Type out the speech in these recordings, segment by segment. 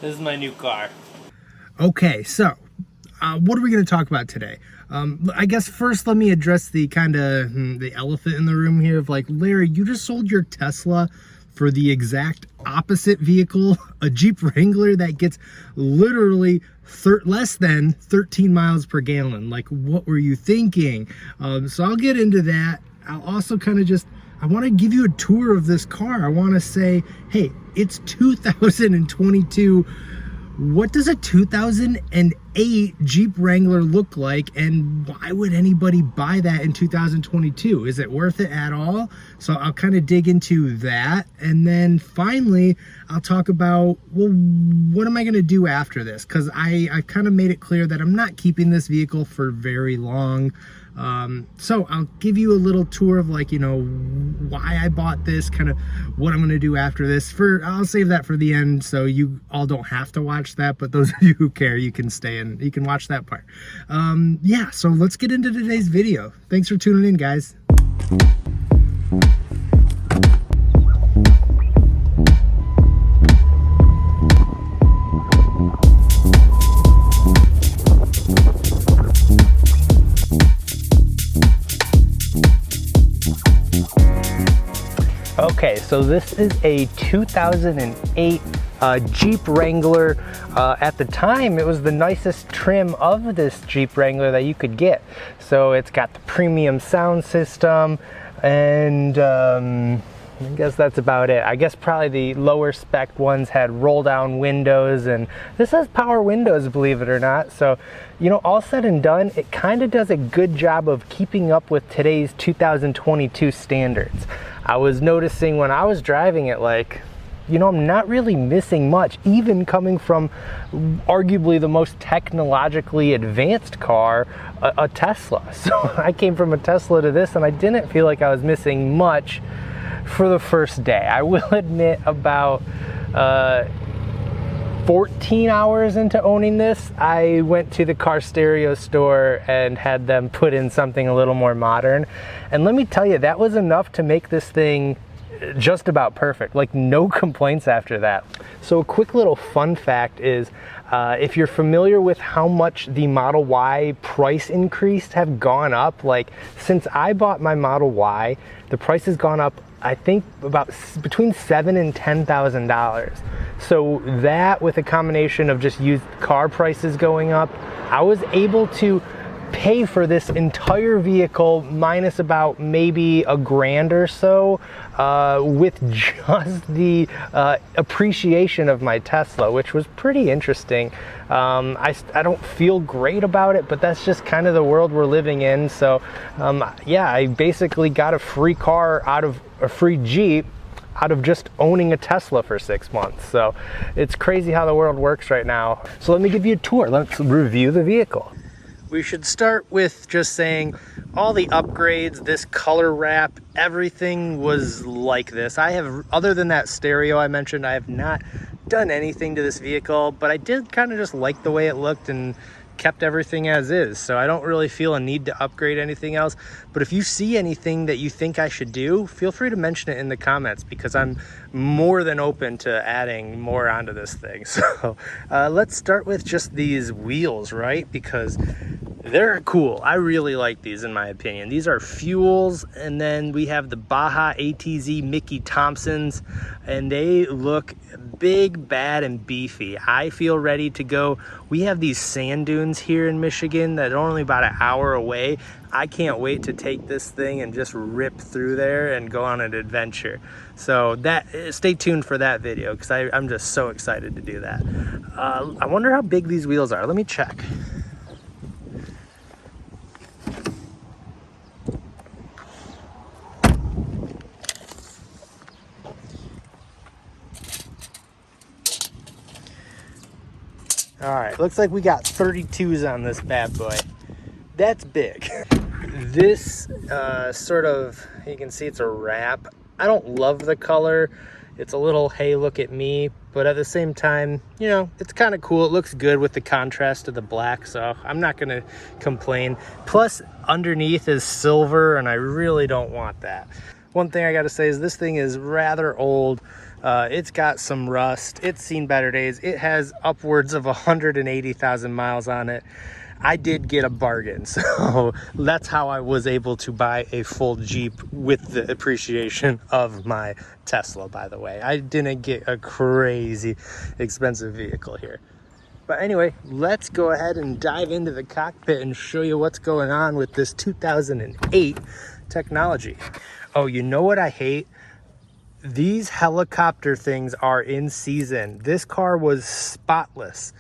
This is my new car. Okay, so what are we going to talk about today? I guess first let me address the kind of the elephant in the room here of like, Larry, you just sold your Tesla for the exact opposite vehicle, a Jeep Wrangler that gets literally less than 13 miles per gallon. Like, what were you thinking? So I'll get into that. I'll also kind of I want to give you a tour of this car. I want to say, hey, it's 2022. What does a 2008 Jeep Wrangler look like, and why would anybody buy that in 2022? Is it worth it at all? So I'll kind of dig into that, and then finally I'll talk about, well, what am I going to do after this? Because I kind of made it clear that I'm not keeping this vehicle for very long. So I'll give you a little tour of, like, you know, why I bought this, kind of what I'm going to do after this. I'll save that for the end, so you all don't have to watch that, but those of you who care, you can stay and you can watch that part. Yeah, so let's get into today's video. Thanks for tuning in, guys. Okay, so this is a 2008 Jeep Wrangler. At the time, it was the nicest trim of this Jeep Wrangler that you could get. So it's got the premium sound system, and I guess that's about it. I guess probably the lower spec ones had roll down windows, and this has power windows, believe it or not. So, you know, all said and done, it kind of does a good job of keeping up with today's 2022 standards. I was noticing when I was driving it, like, you know, I'm not really missing much, even coming from arguably the most technologically advanced car, a Tesla. So I came from a Tesla to this, and I didn't feel like I was missing much for the first day. I will admit, about 14 hours into owning this, I went to the car stereo store and had them put in something a little more modern. And let me tell you, that was enough to make this thing just about perfect. Like, no complaints after that. So a quick little fun fact is, if you're familiar with how much the Model Y price increase have gone up, like, since I bought my Model Y, the price has gone up, I think, about between $7,000 and $10,000. So that, with a combination of just used car prices going up, I was able to pay for this entire vehicle minus about maybe $1,000 or so with just the appreciation of my Tesla, which was pretty interesting. I don't feel great about it, but that's just kind of the world we're living in. So yeah, I basically got a free car out of a free Jeep out of just owning a Tesla for 6 months. So it's crazy how the world works right now. So let me give you a tour. Let's review the vehicle. We should start with just saying all the upgrades, this color wrap, everything was like this. I have, other than that stereo I mentioned, I have not done anything to this vehicle, but I did kind of just like the way it looked and kept everything as is. So I don't really feel a need to upgrade anything else. But if you see anything that you think I should do, feel free to mention it in the comments, because I'm more than open to adding more onto this thing. So let's start with just these wheels, right? Because they're cool. I really like these, in my opinion. These are Fuels, and then we have the Baja ATZ Mickey Thompsons, and they look big, bad, and beefy. I feel ready to go. We have these sand dunes here in Michigan that are only about an hour away. I can't wait to take this thing and just rip through there and go on an adventure. So stay tuned for that video, because I'm just so excited to do that. I wonder how big these wheels are. Let me check. All right, looks like we got 32s on this bad boy. That's big. This sort of, you can see it's a wrap. I don't love the color. It's a little, hey, look at me, but at the same time, you know, it's kind of cool. It looks good with the contrast of the black, so I'm not gonna complain. Plus, underneath is silver, and I really don't want that. One thing I gotta say is this thing is rather old. It's got some rust. It's seen better days. It has upwards of 180,000 miles on it. I did get a bargain, so that's how I was able to buy a full Jeep with the appreciation of my Tesla, by the way. I didn't get a crazy expensive vehicle here. But anyway, let's go ahead and dive into the cockpit and show you what's going on with this 2008 technology. Oh, you know what I hate? These helicopter things are in season. This car was spotless.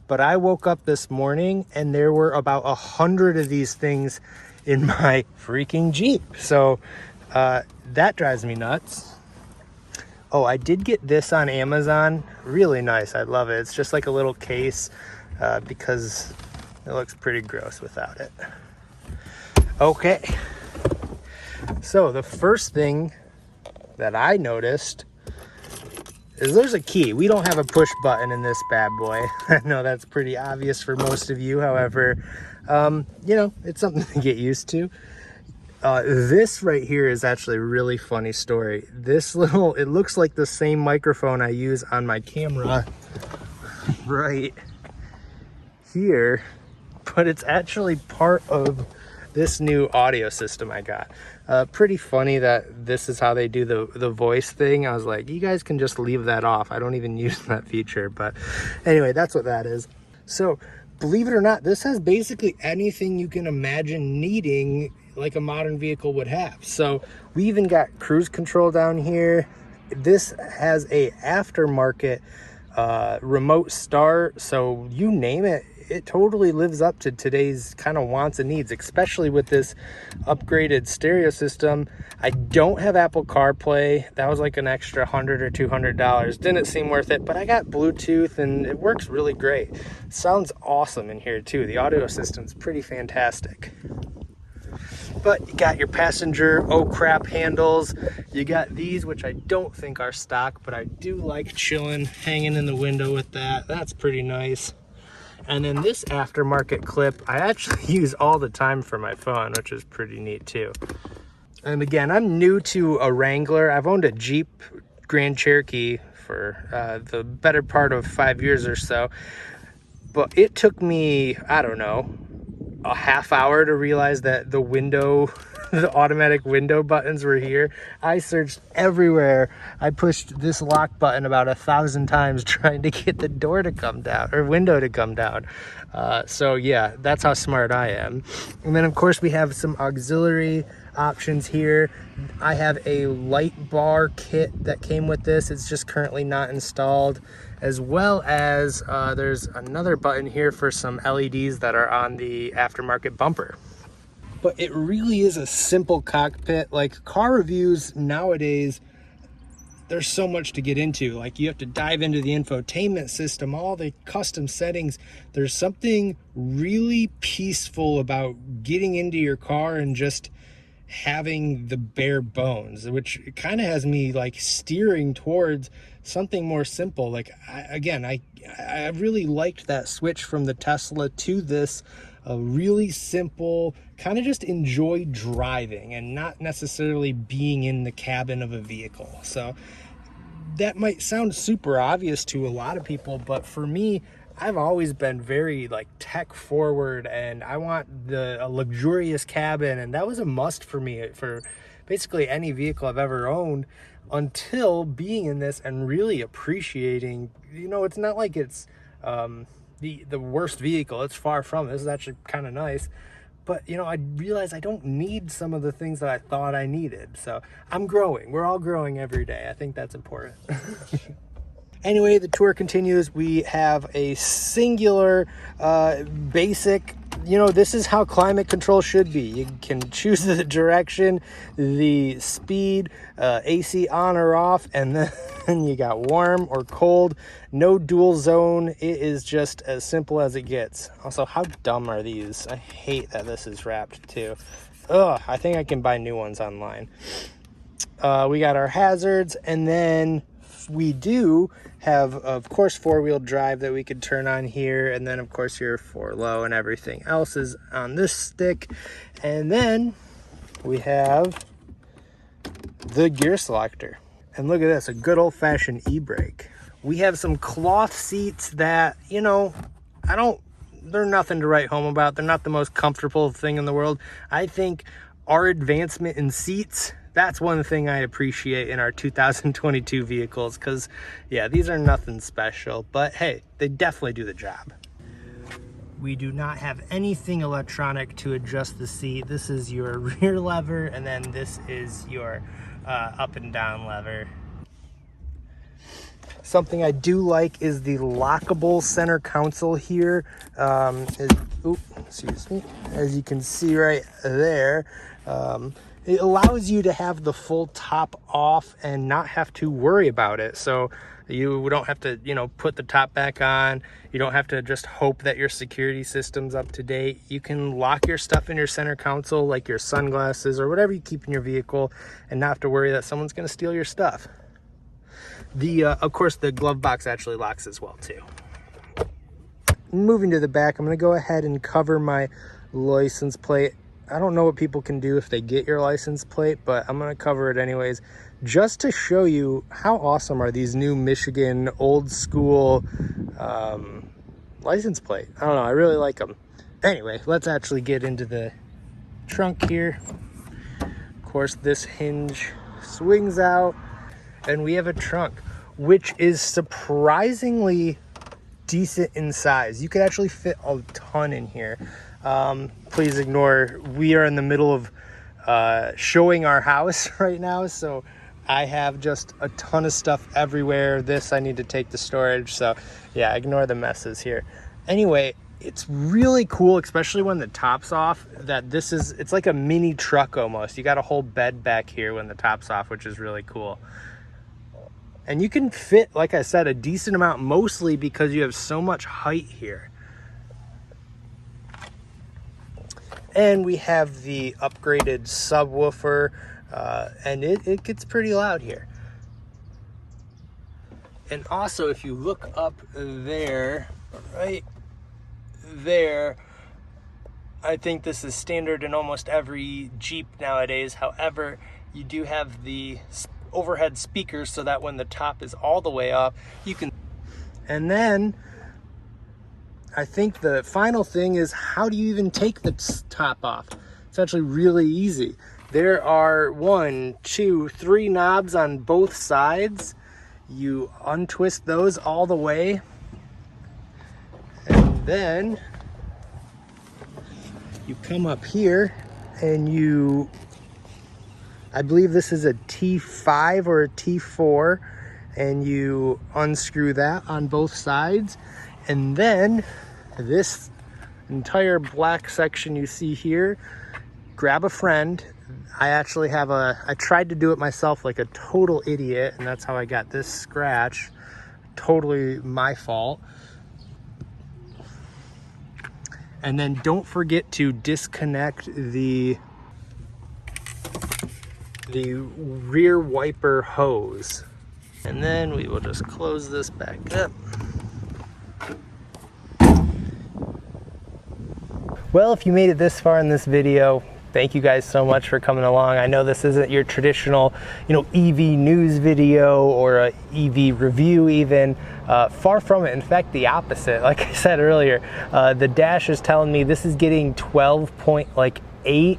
But I woke up this morning and there were about 100 of these things in my freaking Jeep. So that drives me nuts. Oh, I did get this on Amazon. Really nice. I love it. It's just like a little case because it looks pretty gross without it. Okay. So the first thing that I noticed is there's a key. We don't have a push button in this bad boy. I know that's pretty obvious for most of you. However, you know, it's something to get used to. This right here is actually a really funny story. This little, it looks like the same microphone I use on my camera right here, but it's actually part of this new audio system I got. Pretty funny that this is how they do the voice thing. I was like, you guys can just leave that off. I don't even use that feature, but anyway, that's what that is. So believe it or not, this has basically anything you can imagine needing like a modern vehicle would have. So we even got cruise control down here. This has a aftermarket remote start, so you name it, it totally lives up to today's kind of wants and needs, especially with this upgraded stereo system. I don't have Apple CarPlay. That was like an extra $100 or $200. Didn't seem worth it, but I got Bluetooth and it works really great. Sounds awesome in here too. The audio system's pretty fantastic. But you got your passenger oh crap handles. You got these, which I don't think are stock, but I do like chilling, hanging in the window with that. That's pretty nice. And then this aftermarket clip, I actually use all the time for my phone, which is pretty neat too. And again, I'm new to a Wrangler. I've owned a Jeep Grand Cherokee for the better part of 5 years or so. But it took me, I don't know, a half hour to realize that the window, the automatic window buttons were here. I searched everywhere. I pushed this lock button about 1,000 times trying to get the door to come down or window to come down. So yeah, that's how smart I am. And then of course we have some auxiliary options here. I have a light bar kit that came with this. It's just currently not installed, as well as there's another button here for some LEDs that are on the aftermarket bumper. But it really is a simple cockpit. Like car reviews nowadays, there's so much to get into. Like you have to dive into the infotainment system, all the custom settings. There's something really peaceful about getting into your car and just having the bare bones, which kind of has me like steering towards something more simple. Like I really liked that switch from the Tesla to this really simple, kind of just enjoy driving and not necessarily being in the cabin of a vehicle. So that might sound super obvious to a lot of people, but for me, I've always been very like tech forward, and I want a luxurious cabin, and that was a must for me for basically any vehicle I've ever owned, until being in this and really appreciating, you know, it's not like it's the worst vehicle. It's far from it. This is actually kind of nice. But, you know, I realized I don't need some of the things that I thought I needed. So I'm growing. We're all growing every day. I think that's important. Anyway, the tour continues. We have a singular basic, you know, this is how climate control should be. You can choose the direction, the speed, AC on or off, and then you got warm or cold. No dual zone. It is just as simple as it gets. Also, how dumb are these? I hate that this is wrapped too. Ugh, I think I can buy new ones online. We got our hazards, and then we do have, of course, four-wheel drive that we could turn on here, and then of course your 4-low and everything else is on this stick. And then we have the gear selector. And look at this, a good old-fashioned e-brake. We have some cloth seats that, you know, they're nothing to write home about. They're not the most comfortable thing in the world. I think our advancement in seats, that's one thing I appreciate in our 2022 vehicles, because yeah, these are nothing special, but hey, they definitely do the job. We do not have anything electronic to adjust the seat. This is your rear lever, and then this is your up and down lever. Something I do like is the lockable center console here. Excuse me. As you can see right there, it allows you to have the full top off and not have to worry about it. So you don't have to, you know, put the top back on. You don't have to just hope that your security system's up to date. You can lock your stuff in your center console, like your sunglasses or whatever you keep in your vehicle, and not have to worry that someone's going to steal your stuff. Of course, the glove box actually locks as well too. Moving to the back, I'm going to go ahead and cover my license plate. I don't know what people can do if they get your license plate, but I'm going to cover it anyways, just to show you how awesome are these new Michigan old school license plate. I don't know, I really like them. Anyway, let's actually get into the trunk here. Of course, this hinge swings out, and we have a trunk, which is surprisingly decent in size. You could actually fit a ton in here. Please ignore, we are in the middle of showing our house right now, so I have just a ton of stuff everywhere. This I need to take to storage, so yeah, ignore the messes here. Anyway, it's really cool, especially when the top's off, that it's like a mini truck almost. You got a whole bed back here when the top's off, which is really cool. And you can fit, like I said, a decent amount, mostly because you have so much height here. And we have the upgraded subwoofer, and it gets pretty loud here. And also, if you look up there, right there, I think this is standard in almost every Jeep nowadays. However, you do have the overhead speakers so that when the top is all the way up, you can. And then I think the final thing is, how do you even take the top off? It's actually really easy. There are 1, 2, 3 knobs on both sides. You untwist those all the way, and then you come up here and I believe this is a T5 or a T4, and you unscrew that on both sides. And then this entire black section you see here, grab a friend. I tried to do it myself like a total idiot, and that's how I got this scratch. Totally my fault. And then don't forget to disconnect the rear wiper hose. And then we will just close this back up. Well, if you made it this far in this video, thank you guys so much for coming along. I know this isn't your traditional, EV news video or a EV review even. Far from it. In fact, the opposite. Like I said earlier, the dash is telling me this is getting 12.8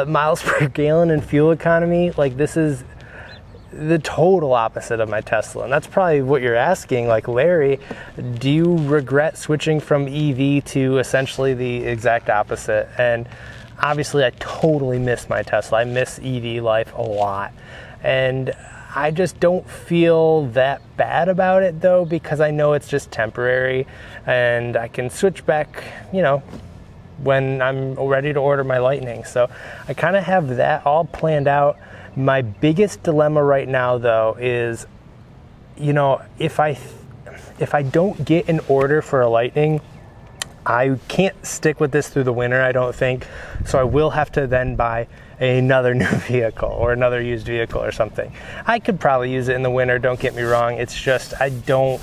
miles per gallon in fuel economy. Like, this is the total opposite of my Tesla. And that's probably what you're asking, like, Larry, do you regret switching from EV to essentially the exact opposite? And obviously I totally miss my Tesla. I miss EV life a lot. And I just don't feel that bad about it though, because I know it's just temporary and I can switch back, when I'm ready to order my Lightning. So I kind of have that all planned out. My biggest dilemma right now though is, if I don't get an order for a Lightning, I can't stick with this through the winter, I don't think. So I will have to then buy another new vehicle or another used vehicle or something. I could probably use it in the winter, don't get me wrong. It's just, I don't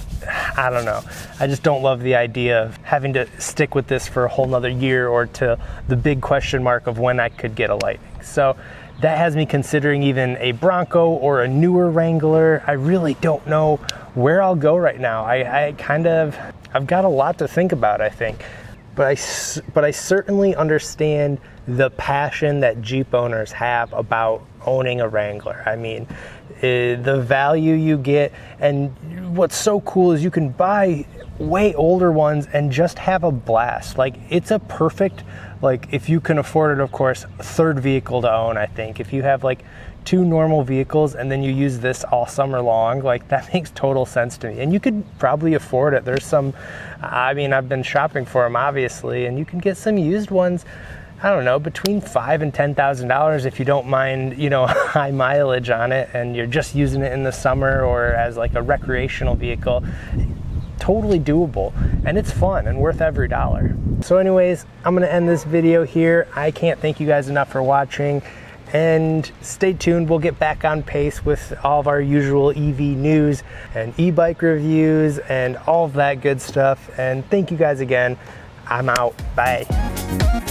know. I just don't love the idea of having to stick with this for a whole nother year, or to the big question mark of when I could get a Lightning. So that has me considering even a Bronco or a newer Wrangler. I really don't know where I'll go right now. I've got a lot to think about, I think. But I certainly understand the passion that Jeep owners have about owning a Wrangler. I mean, the value you get, and what's so cool is you can buy way older ones and just have a blast. Like, it's a perfect, like, if you can afford it, of course, third vehicle to own. I think if you have like 2 normal vehicles and then you use this all summer long, like, that makes total sense to me. And you could probably afford it. There's some, I mean, I've been shopping for them, obviously, and you can get some used ones, I don't know, between $5,000 and $10,000 if you don't mind, you know, high mileage on it and you're just using it in the summer or as like a recreational vehicle. Totally doable, and it's fun and worth every dollar. So anyways, I'm gonna end this video here. I can't thank you guys enough for watching, and stay tuned. We'll get back on pace with all of our usual EV news and e-bike reviews and all of that good stuff. And thank you guys again. I'm out. Bye.